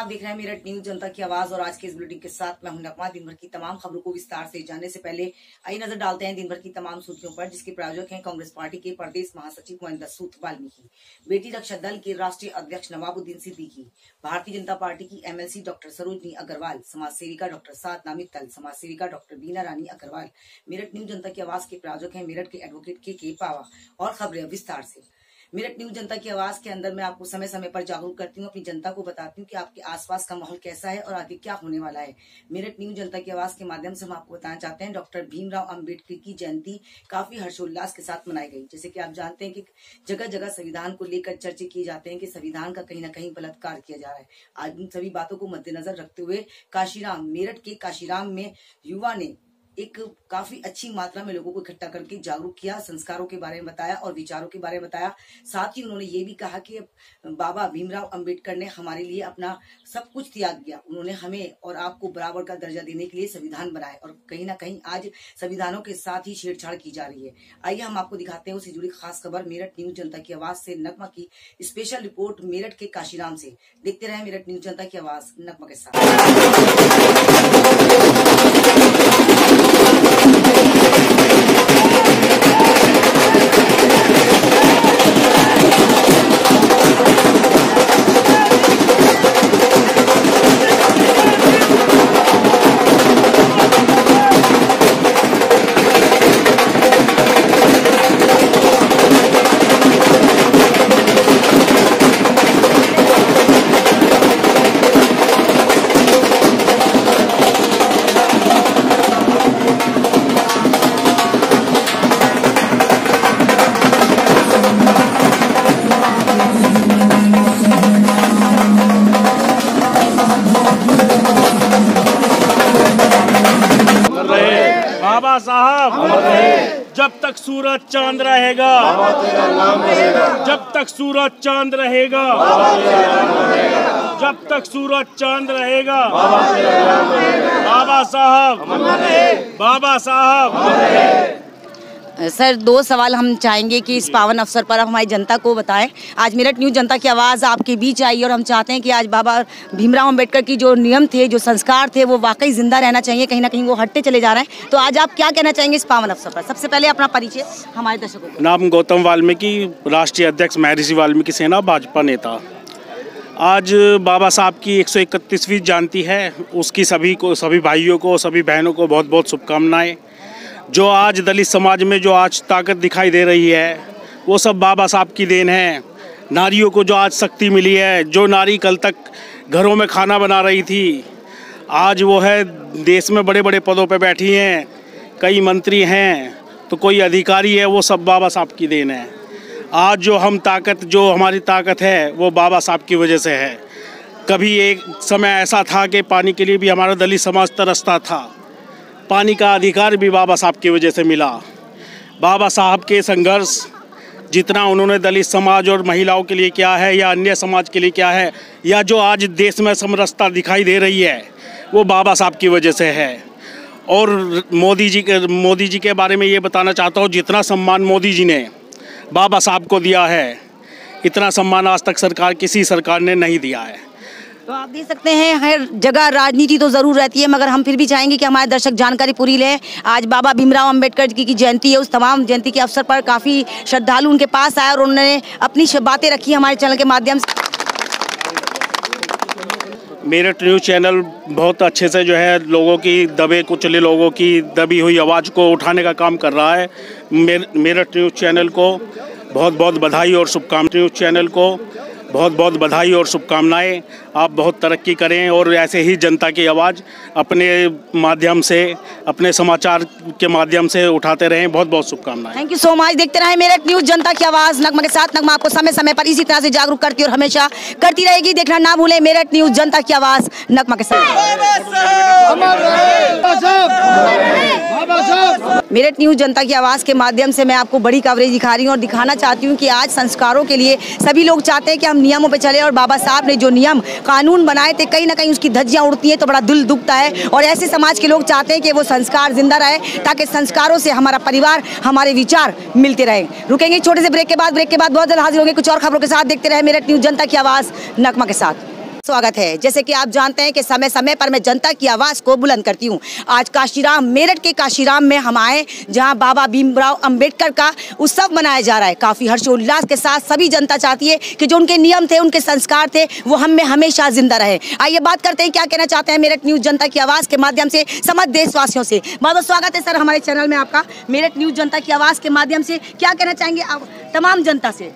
आप देख रहे हैं मेरठ न्यूज जनता की आवाज और आज के इस बुलेटिन के साथ मैं हूं नकमा। दिन भर की तमाम खबरों को विस्तार से जानने से पहले आइए नजर डालते हैं दिन भर की तमाम सुर्खियों पर, जिसके प्रायोजक हैं कांग्रेस पार्टी के प्रदेश महासचिव महेंद्र सूद वाल्मीकि, बेटी रक्षा दल के राष्ट्रीय अध्यक्ष नवाबुद्दीन सिद्दीकी, भारतीय जनता पार्टी की MLC डॉक्टर सरोजनी अग्रवाल, समाज सेविका डॉक्टर साधना मित्तल, समाज सेविका डॉक्टर बीना रानी अग्रवाल। मेरठ न्यूज जनता की आवाज के प्रायोजक हैं मेरठ के एडवोकेट के पावा। और खबरें विस्तार से। मेरठ न्यूज जनता की आवाज के अंदर मैं आपको समय समय पर जागरूक करती हूँ, अपनी जनता को बताती हूँ कि आपके आसपास का माहौल कैसा है और आगे क्या होने वाला है। मेरठ न्यूज जनता की आवाज के माध्यम से हम आपको बताना चाहते हैं डॉक्टर भीमराव अंबेडकर की जयंती काफी हर्षोल्लास के साथ मनाई गई। जैसे कि आप जानते हैं कि जगह जगह संविधान को लेकर चर्चे किए जाते हैं कि संविधान का कहीं ना कहीं बलात्कार किया जा रहा है। आज इन सभी बातों को मद्देनजर रखते हुए काशीराम, मेरठ के काशीराम में युवा ने एक काफी अच्छी मात्रा में लोगों को इकट्ठा करके जागरूक किया, संस्कारों के बारे में बताया और विचारों के बारे में बताया। साथ ही उन्होंने ये भी कहा कि बाबा भीमराव अंबेडकर ने हमारे लिए अपना सब कुछ त्याग दिया। उन्होंने हमें और आपको बराबर का दर्जा देने के लिए संविधान बनाए और कहीं ना कहीं आज संविधानों के साथ ही छेड़छाड़ की जा रही है। आइए हम आपको दिखाते हैं उससे जुड़ी खास खबर। मेरठ न्यूज जनता की आवाज से नकमा की स्पेशल रिपोर्ट मेरठ के काशीराम से। देखते रहे मेरठ न्यूज जनता की आवाज नकमा के साथ। बाबा साहब जब तक सूरज चांद रहेगा, जब तक सूरज चांद रहेगा, जब तक सूरज चांद रहेगा, बाबा साहब, बाबा साहब। सर, दो सवाल हम चाहेंगे कि इस पावन अवसर पर आप हमारी जनता को बताएं। आज मेरठ न्यूज जनता की आवाज़ आपके बीच आई और हम चाहते हैं कि आज बाबा भीमराव अंबेडकर की जो नियम थे, जो संस्कार थे, वो वाकई जिंदा रहना चाहिए। कहीं ना कहीं वो हटते चले जा रहे हैं। तो आज आप क्या कहना चाहेंगे इस पावन अवसर पर? सबसे पहले अपना परिचय हमारे दर्शकों को। नाम गौतम वाल्मीकि, राष्ट्रीय अध्यक्ष महर्षि वाल्मीकि सेना, भाजपा नेता। आज बाबा साहब की 131वीं जयंती है। उसकी सभी भाइयों को, सभी बहनों को बहुत बहुत शुभकामनाएं। जो आज दलित समाज में जो आज ताकत दिखाई दे रही है, वो सब बाबा साहब की देन है। नारियों को जो आज शक्ति मिली है, जो नारी कल तक घरों में खाना बना रही थी, आज वो है देश में बड़े बड़े पदों पे बैठी हैं, कई मंत्री हैं, तो कोई अधिकारी है, वो सब बाबा साहब की देन है। आज जो हमारी ताकत है, वो बाबा साहब की वजह से है। कभी एक समय ऐसा था कि पानी के लिए भी हमारा दलित समाज तरसता था। पानी का अधिकार भी बाबा साहब की वजह से मिला। बाबा साहब के संघर्ष जितना उन्होंने दलित समाज और महिलाओं के लिए किया है, या अन्य समाज के लिए किया है, या जो आज देश में समरसता दिखाई दे रही है, वो बाबा साहब की वजह से है। और मोदी जी के बारे में ये बताना चाहता हूँ, जितना सम्मान मोदी जी ने बाबा साहब को दिया है, इतना सम्मान आज तक किसी सरकार ने नहीं दिया है। तो आप देख सकते हैं हर जगह राजनीति तो जरूर रहती है, मगर हम फिर भी चाहेंगे कि हमारे दर्शक जानकारी पूरी लें। आज बाबा भीमराव अंबेडकर जी की जयंती है। उस तमाम जयंती के अवसर पर काफ़ी श्रद्धालु उनके पास आए और उन्होंने अपनी बातें रखी हमारे चैनल के माध्यम से। मेरठ न्यूज़ चैनल बहुत अच्छे से जो है लोगों की दबे कुचले लोगों की दबी हुई आवाज़ को उठाने का काम कर रहा है। मेरठ न्यूज़ चैनल को बहुत बहुत बधाई और शुभकामनाएं। न्यूज़ चैनल को बहुत बहुत बधाई और शुभकामनाएं। आप बहुत तरक्की करें और ऐसे ही जनता की आवाज़ अपने माध्यम से, अपने समाचार के माध्यम से उठाते रहें। बहुत बहुत शुभकामनाएं। Thank you so much. देखते रहें मेरठ न्यूज़ जनता की आवाज़ नगमा के साथ। नगमा आपको समय समय पर इसी तरह से जागरूक करती और हमेशा करती रहेगी। देखना ना भूलें मेरठ न्यूज़ जनता की आवाज़ नगमा के साथ। मेरठ न्यूज़ जनता की आवाज़ के माध्यम से मैं आपको बड़ी कवरेज दिखा रही हूँ और दिखाना चाहती हूँ कि आज संस्कारों के लिए सभी लोग चाहते हैं कि हम नियमों पे चले और बाबा साहब ने जो नियम कानून बनाए थे, कहीं ना कहीं उसकी धज्जियाँ उड़ती हैं तो बड़ा दिल दुखता है। और ऐसे समाज के लोग चाहते हैं कि वो संस्कार जिंदा रहे, ताकि संस्कारों से हमारा परिवार, हमारे विचार मिलते रहे। रुकेंगे छोटे से ब्रेक के बाद बहुत जल्द हाजिर होंगे कुछ और खबरों के साथ। देखते रहे मेरठ न्यूज़ जनता की आवाज़ नगमा के साथ। स्वागत है। जैसे कि आप जानते हैं कि समय समय पर मैं जनता की आवाज को बुलंद करती हूं। आज काशीराम, मेरठ के काशीराम में हम आए, जहां बाबा भीमराव अंबेडकर का उत्सव मनाया जा रहा है। काफी हर्षोल्लास के साथ सभी जनता चाहती है कि जो उनके नियम थे, उनके संस्कार थे, वो हम में हमेशा जिंदा रहे। आइए बात करते हैं क्या कहना चाहते हैं मेरठ न्यूज जनता की आवाज के माध्यम से समस्त देशवासियों से। बहुत बहुत स्वागत है सर हमारे चैनल में आपका। मेरठ न्यूज जनता की आवाज के माध्यम से क्या कहना चाहेंगे आप तमाम जनता से?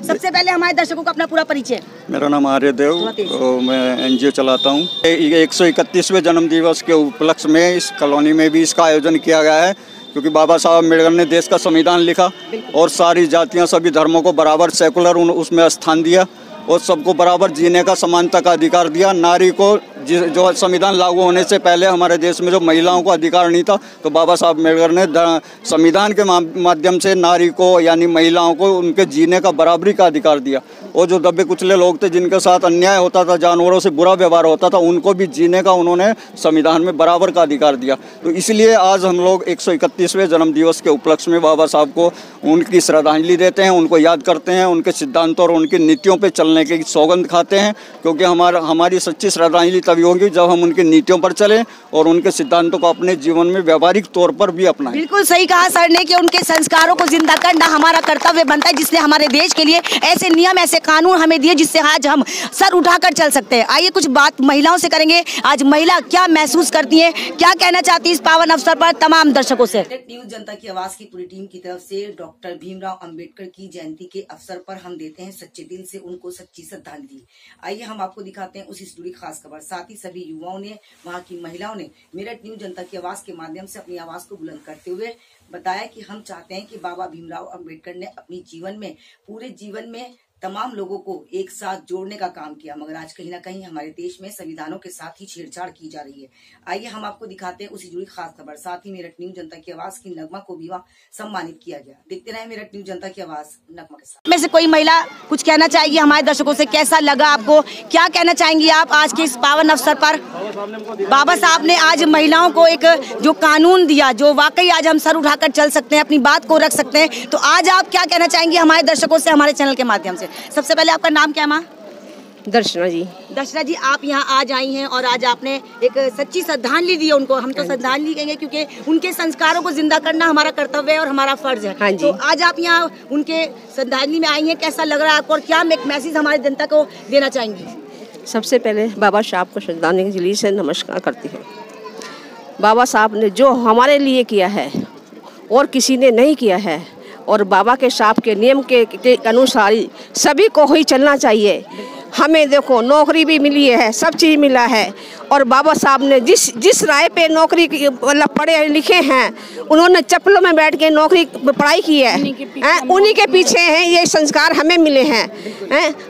सबसे पहले हमारे दर्शकों को अपना पूरा परिचय। मेरा नाम आर्यदेव, तो मैं एनजीओ चलाता हूँ। 131वें जन्म दिवस के उपलक्ष्य में इस कॉलोनी में भी इसका आयोजन किया गया है, क्योंकि बाबा साहब अम्बेडकर ने देश का संविधान लिखा और सारी जातियां, सभी धर्मों को बराबर सेकुलर उसमें स्थान दिया और सबको बराबर जीने का, समानता का अधिकार दिया। नारी को जो संविधान लागू होने से पहले हमारे देश में जो महिलाओं को अधिकार नहीं था, तो बाबा साहब अम्बेडकर ने संविधान के माध्यम से नारी को यानी महिलाओं को उनके जीने का बराबरी का अधिकार दिया। और जो दबे कुचले लोग थे, जिनके साथ अन्याय होता था, जानवरों से बुरा व्यवहार होता था, उनको भी जीने का उन्होंने संविधान में बराबर का अधिकार दिया। तो इसलिए आज हम लोग 131वें जन्म दिवस के उपलक्ष्य में बाबा साहब को उनकी श्रद्धांजलि देते हैं, उनको याद करते हैं, उनके सिद्धांतों और उनकी नीतियों पर चलने की सौगंध खाते हैं, क्योंकि हमारी सच्ची श्रद्धांजलि तभी होगी जब हम उनकी नीतियों पर चलें और उनके सिद्धांतों को अपने जीवन में व्यवहारिक तौर पर भी अपनाएं। बिल्कुल सही कहा सर ने कि उनके संस्कारों को जिंदा करना हमारा कर्तव्य बनता है, जिसने हमारे देश के लिए ऐसे नियम, ऐसे कानून हमें दिए, जिससे आज हम सर उठाकर चल सकते हैं। आइए कुछ बात महिलाओं से करेंगे। आज महिला क्या महसूस करती है, क्या कहना चाहती है इस पावन अवसर पर तमाम दर्शकों से। न्यूज जनता की आवाज की पूरी टीम की तरफ से डॉक्टर भीमराव अंबेडकर की जयंती के अवसर पर हम देते हैं सच्चे दिल से उनको सच्ची श्रद्धांजलि। आइए हम आपको दिखाते हैं उससे जुड़ी खास खबर। साथ ही सभी युवाओं ने, वहां की महिलाओं ने मेरठ न्यूज जनता की आवाज के माध्यम से अपनी आवाज को बुलंद करते हुए बताया कि हम चाहते हैं कि बाबा भीमराव अंबेडकर ने अपनी जीवन में, पूरे जीवन में तमाम लोगों को एक साथ जोड़ने का काम किया, मगर आज कहीं ना कहीं हमारे देश में संविधानों के साथ ही छेड़छाड़ की जा रही है। आइए हम आपको दिखाते हैं उसी जुड़ी खास खबर। साथ ही मेरठ न्यूज जनता की आवाज की नगमा को भी सम्मानित किया गया। देखते रहे मेरठ न्यूज जनता की आवाज नगमा के साथ। में से कोई महिला कुछ कहना चाहेगी हमारे दर्शकों से? कैसा लगा आपको, क्या कहना चाहेंगी आप आज के इस पावन अवसर पर? बाबा साहब ने आज महिलाओं को एक जो कानून दिया, जो वाकई आज हम सर उठाकर चल सकते हैं, अपनी बात को रख सकते हैं, तो आज आप क्या कहना चाहेंगी हमारे दर्शकों से, हमारे चैनल के माध्यम से? सबसे पहले आपका नाम क्या है माँ? दर्शना जी। दर्शना जी, आप यहाँ आज आई हैं और आज आपने एक सच्ची श्रद्धांजलि दी है उनको। हम तो श्रद्धांजलि कहेंगे क्योंकि उनके संस्कारों को जिंदा करना हमारा कर्तव्य है और हमारा फर्ज है। हाँ जी। तो आज आप यहाँ उनके श्रद्धांजलि में आई हैं, कैसा लग रहा है आपको और क्या एक मैसेज हमारी जनता को देना चाहेंगी? सबसे पहले बाबा साहब को श्रद्धांजलि से नमस्कार करती हूँ। बाबा साहब ने जो हमारे लिए किया है और किसी ने नहीं किया है, और बाबा के साहब के नियम के अनुसार ही सभी को ही चलना चाहिए। हमें देखो नौकरी भी मिली है, सब चीज़ मिला है, और बाबा साहब ने जिस राय पे नौकरी मतलब पढ़े लिखे हैं, उन्होंने चप्पलों में बैठ के नौकरी पढ़ाई की है, उन्हीं के पीछे हैं ये संस्कार हमें मिले हैं।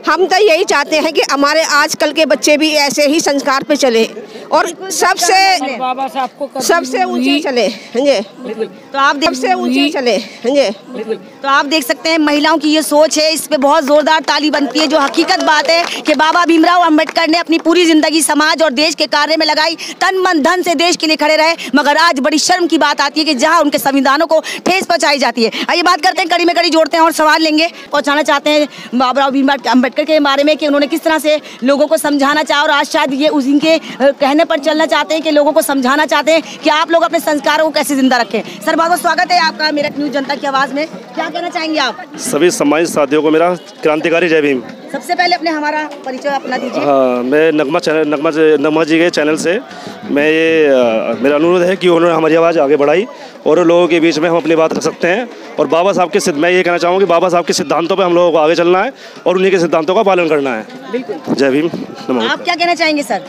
हम तो यही चाहते हैं कि हमारे आजकल के बच्चे भी ऐसे ही संस्कार पे चले और सबसे ऊंचे चले। तो आप सबसे ऊंचे चले। तो आप देख सकते हैं महिलाओं की ये सोच है, इस पे बहुत जोरदार ताली बनती है। जो हकीकत बात है कि बाबा भीमराव अंबेडकर ने अपनी पूरी जिंदगी समाज और देश के कार्य में लगाई, तन मन धन से देश के लिए खड़े रहे, मगर आज बड़ी शर्म की बात आती है कि जहां उनके संविधानों को ठेस पहुंचाई जाती है। आइए बात करते हैं, कड़ी में कड़ी जोड़ते हैं और सवाल लेंगे, पहुंचाना चाहते हैं बाबा भीमराव अंबेडकर के बारे में कि उन्होंने किस तरह से लोगों को समझाना चाहा और आज शायद ये उनके कहने पर चलना चाहते हैं कि लोगों को समझाना चाहते हैं कि आप लोग अपने संस्कारों को कैसे जिंदा रखें। सर बहुत बहुत स्वागत है आपका मेरठ न्यूज जनता की आवाज में। क्या कहना चाहेंगे आप? सभी सम्मानित साथियों को मेरा क्रांतिकारी जय भीम। सबसे पहले अपने हमारा परिचय अपना दीजिए। हाँ, मैं नगमा जी के चैनल से मैं ये मेरा अनुरोध है कि उन्होंने हमारी आवाज़ आगे बढ़ाई और लोगों के बीच में हम अपनी बात रख सकते हैं। और बाबा साहब के मैं ये कहना चाहूँगा कि बाबा साहब के सिद्धांतों पे हम लोगों को आगे चलना है और उन्हीं के सिद्धांतों का पालन करना है। बिल्कुल। जय भीम। आप क्या कहना चाहेंगे सर?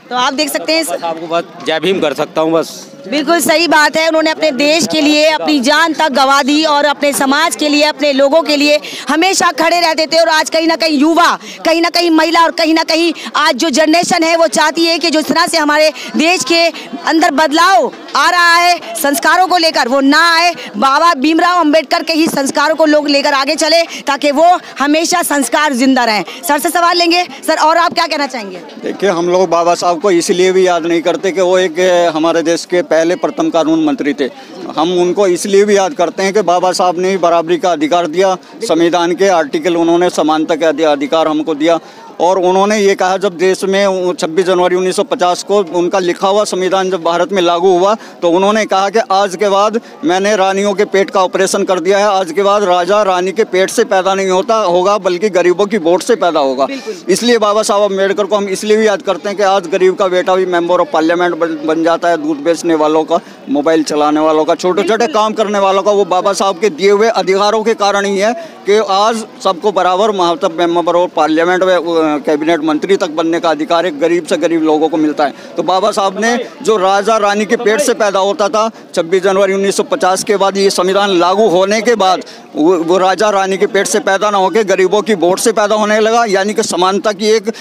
तो आप देख सकते हैं आपको बस जय भीम कर सकता हूँ बस। बिल्कुल सही बात है। उन्होंने अपने देश के लिए अपनी जान तक गंवा दी और अपने समाज के लिए, अपने लोगों के लिए हमेशा खड़े रहते थे। और आज कहीं ना कहीं युवा, कहीं ना कहीं महिला और कहीं ना कहीं आज जो जनरेशन है वो चाहती है कि जो इस तरह से हमारे देश के अंदर बदलाव आ रहा है संस्कारों को लेकर, वो ना आए। बाबा भीमराव अंबेडकर के ही संस्कारों को लोग लेकर आगे चले ताकि वो हमेशा संस्कार जिंदा रहें। सर से सवाल लेंगे। सर और आप क्या कहना चाहेंगे? देखिए, हम लोग बाबा साहब को इसलिए भी याद नहीं करते कि वो एक हमारे देश के पहले प्रथम कानून मंत्री थे। हम उनको इसलिए भी याद करते हैं कि बाबा साहब ने बराबरी का अधिकार दिया, संविधान के आर्टिकल उन्होंने समानता के अधिकार हमको दिया। और उन्होंने ये कहा जब देश में 26 जनवरी 1950 को उनका लिखा हुआ संविधान जब भारत में लागू हुआ तो उन्होंने कहा कि आज के बाद मैंने रानियों के पेट का ऑपरेशन कर दिया है, आज के बाद राजा रानी के पेट से पैदा नहीं होगा बल्कि गरीबों की वोट से पैदा होगा। इसलिए बाबा साहब अम्बेडकर को हम इसलिए भी याद करते हैं कि आज गरीब का बेटा भी मेंबर ऑफ पार्लियामेंट बन जाता है, दूध बेचने वालों का, मोबाइल चलाने वालों का, छोटे छोटे काम करने वालों का, वो बाबा साहब के दिए हुए अधिकारों के कारण ही है कि आज सबको बराबर मेंबर ऑफ पार्लियामेंट में कैबिनेट मंत्री तक बनने का अधिकार एक गरीब से गरीब लोगों को मिलता है। तो बाबा साहब ने जो राजा रानी के पेट से पैदा होता था 26 जनवरी 1950 के बाद ये संविधान लागू होने के बाद वो राजा रानी के पेट से पैदा ना होकर गरीबों की वोट से पैदा होने लगा, यानी कि समानता की एक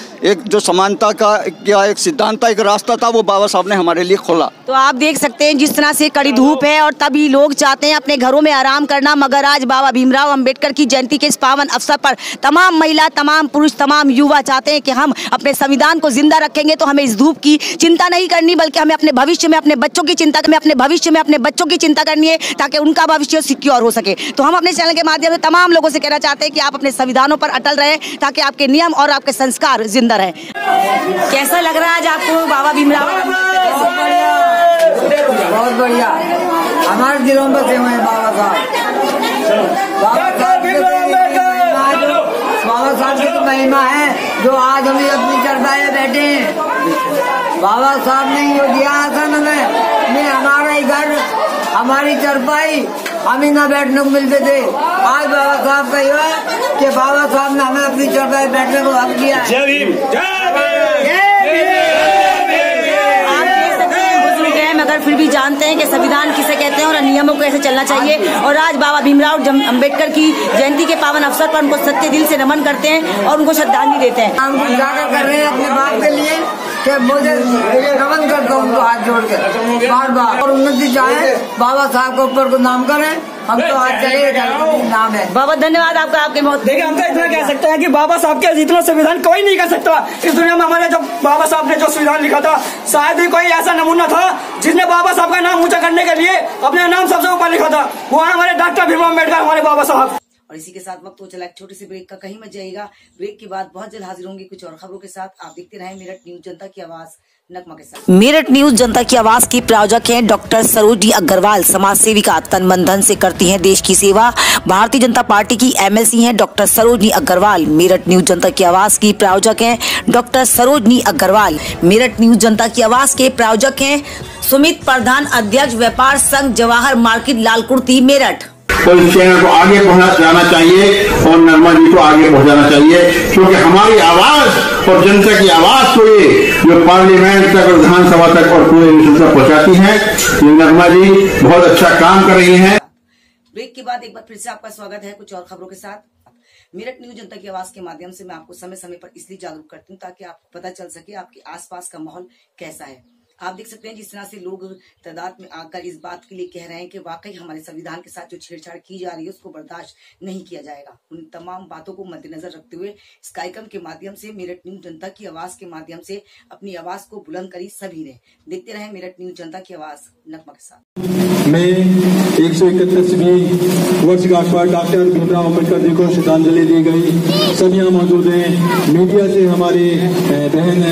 जो समानता का क्या एक सिद्धांत था, एक रास्ता था, वो बाबा साहब ने हमारे लिए खोला। तो आप देख सकते हैं जिस तरह से कड़ी धूप है और तभी लोग चाहते हैं अपने घरों में आराम करना, मगर आज बाबा भीमराव अंबेडकर की जयंती के इस पावन अवसर पर तमाम महिला, तमाम पुरुष, तमाम युवा चाहते हैं कि हम अपने संविधान को जिंदा रखेंगे तो हमें इस धूप की चिंता नहीं करनी, बल्कि हमें अपने भविष्य में अपने बच्चों की चिंता करनी है ताकि उनका भविष्य सिक्योर हो सके। तो हम अपने चैनल के माध्यम से तमाम लोगों से कहना चाहते हैं कि आप अपने संविधानों पर अटल रहे ताकि आपके नियम और आपके संस्कार जिंदा रहे। कैसा लग रहा है आज आपको बाबा भीमराव? बहुत बढ़िया, हमारे दिलों में से हुए बाबा साहब की तो महिमा है जो आज हमें अपनी चरपाई बैठे हैं। बाबा साहब ने ये दिया आसन हमें, हमारा ही घर, हमारी चरपाई, हम ही ना बैठने को मिलते थे। आज बाबा साहब का यह है कि बाबा साहब ने हमें अपनी चरपाई बैठने को हक दिया है। मगर फिर भी जानते हैं कि संविधान किसे कहते हैं और नियमों को कैसे चलना चाहिए। और आज बाबा भीमराव अंबेडकर की जयंती के पावन अवसर पर उनको सच्चे दिल से नमन करते हैं और उनको श्रद्धांजलि देते हैं। हम उजागर कर रहे हैं अपने बाप के लिए कि मुझे नमन करता हूँ उनको हाथ जोड़ के बार बार, और उन्नति चाहे बाबा साहब के ऊपर को नाम करें, हम तो आज चले नाम है। बाबा धन्यवाद आपका, आपके मौत। देखिए हम तो इतना कह सकते हैं कि बाबा साहब के जितना संविधान कोई नहीं कर सकता इस दुनिया में। हमारे जो बाबा साहब ने जो संविधान लिखा था शायद ही कोई ऐसा नमूना था जिसने बाबा साहब का नाम ऊंचा करने के लिए अपने नाम सबसे ऊपर लिखा था, वो हमारे डॉक्टर भीमराव अम्बेडकर, हमारे बाबा साहब। और इसी के साथ वक्त हो चला एक छोटे से ब्रेक का, कहीं मत जाइएगा। ब्रेक के बाद बहुत जल्द हाजिर होंगे कुछ और खबरों के साथ। आप देखते रहें मेरठ न्यूज जनता की आवाज नगमा के साथ। मेरठ न्यूज जनता की आवाज की प्रायोजक हैं डॉक्टर सरोजनी अग्रवाल, समाज सेविका, तन मन धन से करती हैं देश की सेवा। भारतीय जनता पार्टी की MLC हैं डॉक्टर सरोजनी अग्रवाल। मेरठ न्यूज जनता की आवाज की प्रायोजक हैं डॉक्टर सरोजनी अग्रवाल। मेरठ न्यूज जनता की आवाज के प्रायोजक हैं सुमित प्रधान, अध्यक्ष व्यापार संघ, जवाहर मार्केट, लालकुर्ती, मेरठ। तो इस चैनल को आगे पहुंचाना चाहिए और नरमा जी को आगे पहुंचाना चाहिए, क्योंकि हमारी आवाज और जनता की आवाज को ये जो पार्लियामेंट तक और विधानसभा तक और पूरे विश्व तक पहुंचाती है। ये नरमा जी बहुत अच्छा काम कर रही हैं। ब्रेक के बाद एक बार फिर से आपका स्वागत है कुछ और खबरों के साथ। मेरठ न्यूज जनता की आवाज के माध्यम से मैं आपको समय समय पर इसलिए जागरूक करती हूँ ताकि आपको पता चल सके आपके आसपास का माहौल कैसा है। आप देख सकते हैं जिस तरह से लोग तादाद में आकर इस बात के लिए कह रहे हैं कि वाकई हमारे संविधान के साथ जो छेड़छाड़ की जा रही है उसको बर्दाश्त नहीं किया जाएगा। उन तमाम बातों को मद्देनजर रखते हुए इस कार्यक्रम के माध्यम से मेरठ न्यूज जनता की आवाज के माध्यम से अपनी आवाज को बुलंद करी सभी ने। देखते रहे मेरठ न्यूज जनता की आवाज नगमा के साथ। मैं 131वीं वर्षगांठ पर डॉक्टर भीमराव अम्बेडकर जी को श्रद्धांजलि दी गई। सब यहाँ मौजूद हैं, मीडिया से हमारी बहन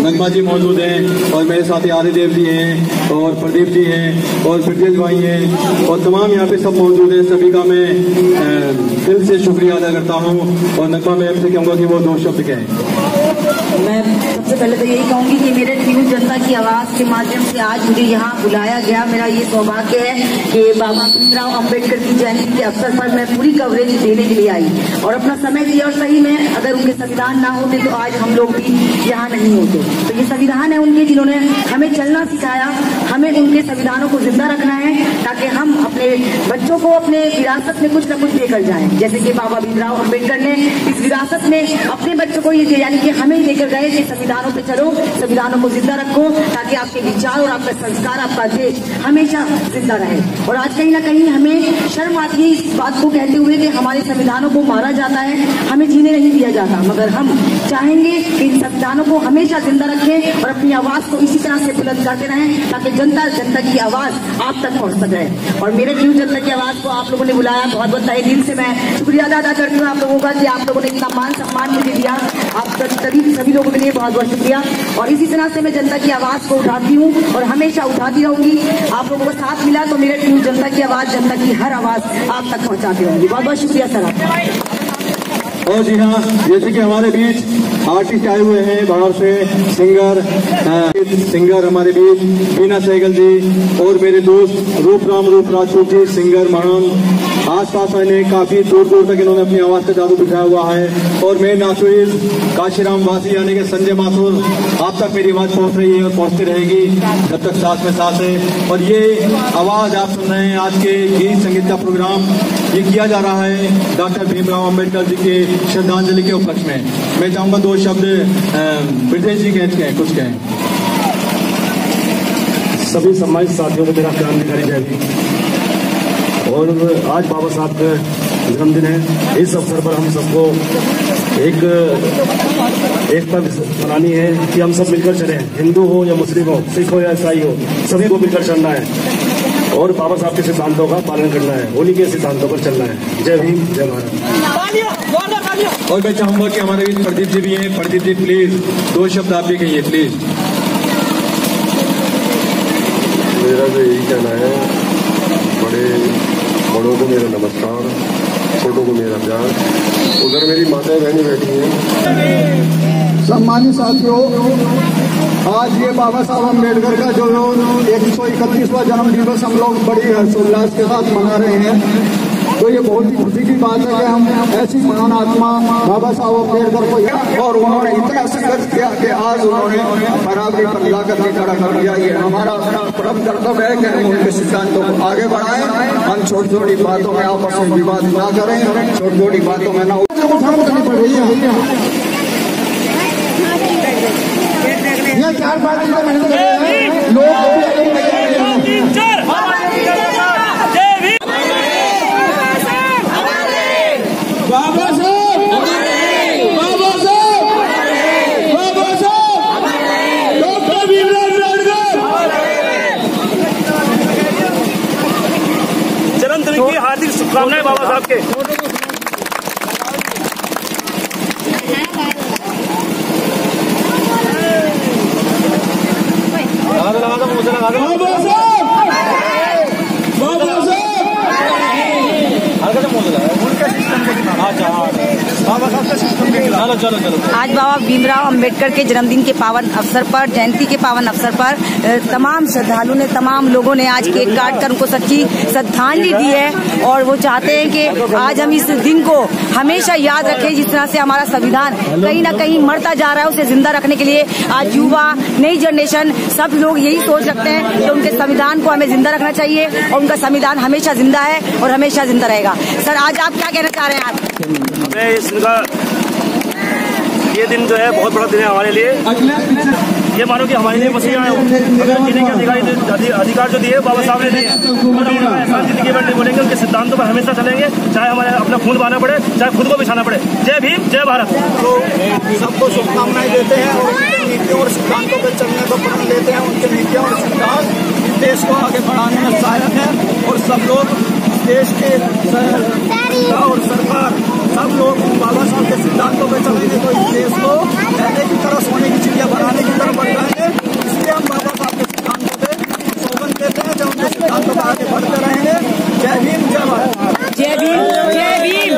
नगमा जी मौजूद हैं और मेरे साथी आदिदेव जी हैं और प्रदीप जी हैं और ब्रजेश भाई हैं और तमाम यहाँ पे सब मौजूद हैं। सभी का मैं दिल से शुक्रिया अदा करता हूँ और नगमा मैम से कहूँगा कि वो 2 शब्द कहें। मैं सबसे पहले तो यही कहूंगी कि मेरठ न्यूज जनता की आवाज के माध्यम से आज मुझे यहाँ बुलाया गया। मेरा ये सौभाग्य है कि बाबा भीमराव अम्बेडकर की जयंती के अवसर पर मैं पूरी कवरेज देने के लिए आई और अपना समय दिया। और सही में अगर उनके संविधान ना होते तो आज हम लोग भी यहाँ नहीं होते। तो ये संविधान है उनके जिन्होंने हमें चलना सिखाया। हमें उनके संविधानों को जिंदा रखना है ताकि हम अपने बच्चों को अपने विरासत में कुछ न कुछ देकर जाएं। जैसे कि बाबा भीमराव अम्बेडकर ने इस विरासत में अपने बच्चों को ये यानी कि हमें देकर गए कि संविधानों पे चलो, संविधानों को जिंदा रखो ताकि आपके विचार और आपका संस्कार, आपका देश हमेशा जिंदा रहे। और आज कहीं ना कहीं हमें शर्म आती है इस बात को कहते हुए कि हमारे संविधानों को मारा जाता है, हमें जीने नहीं दिया जाता। मगर हम चाहेंगे कि इन संविधानों को हमेशा जिंदा रखें और अपनी आवाज को इसी तरह से बुलंद करते रहें ताकि जनता की आवाज आप तक पहुंच सके। और मेरठ न्यूज जनता की आवाज को आप लोगों ने बुलाया, बहुत बहुत तहे दिल से मैं शुक्रिया अदा करती हूँ आप लोगों का कि आप लोगों ने इतना मान सम्मान मुझे दिया। आप सभी लोगों के लिए बहुत बहुत शुक्रिया। और इसी तरह से मैं जनता की आवाज को उठाती हूँ और हमेशा उठाती रहूंगी। आप लोगों को साथ मिला तो मेरे टीम जनता की आवाज, जनता की हर आवाज आप तक पहुँचाती रहूंगी। बहुत बहुत शुक्रिया सर आपका। और जी हाँ, जैसे कि हमारे बीच आर्टिस्ट आए हुए हैं बाहर से, सिंगर हमारे बीच बीना सहगल जी और मेरे दोस्त रूप राजपूत जी, सिंगर महान। आसपास आने काफी दूर दूर तक इन्होंने अपनी आवाज का जादू बिठाया हुआ है। और मैं नाचुइज काशीराम वासी यानी कि संजय माथुर, आप तक मेरी आवाज पहुंच रही है और पहुंचती रहेगी जब तक सांस में सांस है। और ये आवाज आप सुन रहे हैं, आज के गीत संगीत का प्रोग्राम ये किया जा रहा है डॉक्टर भीमराव अम्बेडकर जी के श्रद्धांजलि के उपलक्ष्य में। मैं चाहूंगा दो शब्द ब्रिजेश जी कहें, कुछ कहें। सभी सम्मानित साथियों को मेरा क्रांतिकारी जय भीम। और आज बाबा साहब का जन्मदिन है। इस अवसर पर हम सबको एकता बनानी है कि हम सब मिलकर चलें, हिंदू हो या मुस्लिम हो, सिख हो या ईसाई हो, सभी को मिलकर चलना है और बाबा साहब के सिद्धांतों का पालन करना है, उन्हीं के सिद्धांतों पर चलना है। जय भीम, जय भारत। और मैं चाहूंगा कि हमारे बीच प्रदीप जी भी हैं। प्रदीप जी प्लीज दो शब्द आप भी कहिए प्लीज। मेरा तो यही कहना है, बड़ों को मेरा नमस्कार, छोटों को मेरा प्यार। उधर मेरी माताएं बहनें बैठी हैं। सम्मानित साथियों, आज ये बाबा साहब अम्बेडकर का जो 131वां जन्म दिवस हम लोग बड़ी हर्षोल्लास के साथ मना रहे हैं, तो ये बहुत ही खुशी की बात है कि हम ऐसी महान आत्मा बाबा साहब अम्बेडकर को, और उन्होंने इतना संघर्ष किया कि आज उन्होंने बराबरी पर लाकर के खड़ा कर दिया। ये हमारा परम कर्तव्य है कि हम उनके सिद्धांतों को आगे बढ़ाएं। हम छोटी छोटी बातों में आपस में विवाद ना करें, छोटी छोटी बातों में ना करनी पड़ रही है। ये 4 बात लोग जन्मदिन की हार्दिक शुभकामनाएं बाबा साहब के। आज बाबा भीमराव अंबेडकर के जन्मदिन के पावन अवसर पर, जयंती के पावन अवसर पर तमाम श्रद्धालुओं ने, तमाम लोगों ने आज केक काट कर उनको सच्ची श्रद्धांजलि दी है। और वो चाहते हैं कि आज हम इस दिन को हमेशा याद रखें। जिस तरह से हमारा संविधान कहीं ना कहीं मरता जा रहा है, उसे जिंदा रखने के लिए आज युवा, नई जनरेशन, सब लोग यही सोच रखते हैं कि उनके संविधान को हमें जिंदा रखना चाहिए और उनका संविधान हमेशा जिंदा है और हमेशा जिंदा रहेगा। सर, आज आप क्या कहना चाह रहे हैं? हमें इस दिन का ये दिन जो है बहुत बड़ा दिन है हमारे लिए। ये मानो कि हमारे लिए मसीहा है। अगर जीने के अधिकार जो दिए बाबा साहब ने दिए, ऐसा जिंदगी में बोलेंगे, उनके सिद्धांतों पर हमेशा चलेंगे, चाहे हमारे अपना खून बहाना पड़े, चाहे खुद को बिछाना पड़े। जय भीम, जय भारत। तो सबको शुभकामनाएं देते हैं और उनके नीतियों और सिद्धांतों पर चलने को प्रण लेते हैं। उनके नीतियों और सिद्धांत देश को आगे बढ़ाने में सहायक है और सब लोग देश के और सरकार सब लोग बाबा साहब के सिद्धांतों पर चलेंगे तो इस देश को पहले की तरह सोने की चिड़िया बनाने की तरफ बढ़ जाएंगे। इसलिए हम बाबा साहब के सिद्धांतों पे सौगंध देते हैं, जब उनके सिद्धांतों पर आगे बढ़ते रहेंगे। जय भीम, जय भारत। जय भीम, जय भीम।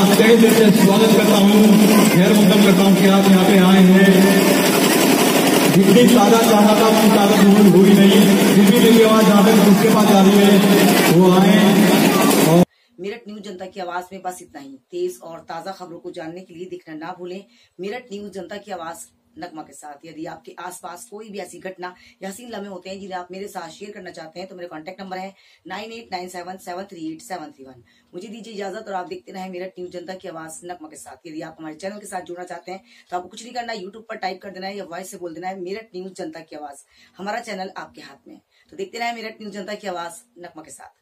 तहे दिल से स्वागत करता हूँ, खैर मकदम करता हूँ कि आप यहाँ पे आए हैं। जितनी तादाद चाहता था उतनी तादाद उन्होंने हुई नहीं, फिर भी मेरी आवाज जहाँ तक उसके पास जा रही है वो आए। मेरठ न्यूज जनता की आवाज में बस इतना ही। तेज और ताजा खबरों को जानने के लिए देखना ना भूलें मेरठ न्यूज जनता की आवाज नगमा के साथ। यदि आपके आसपास कोई भी ऐसी घटना या हसीन लम्हे होते हैं जिन्हें आप मेरे साथ शेयर करना चाहते हैं तो मेरे कांटेक्ट नंबर है 9897738731। मुझे दीजिए इजाजत और आप देखते रहें मेरठ न्यूज जनता की आवाज नगमा के साथ। यदि आप हमारे चैनल के साथ जुड़ना चाहते हैं तो आपको कुछ नहीं करना, यूट्यूब पर टाइप कर देना है या वॉइस से बोल देना है मेरठ न्यूज जनता की आवाज। हमारा चैनल आपके हाथ में है, तो देखते रहें मेरठ न्यूज जनता की आवाज नगमा के साथ।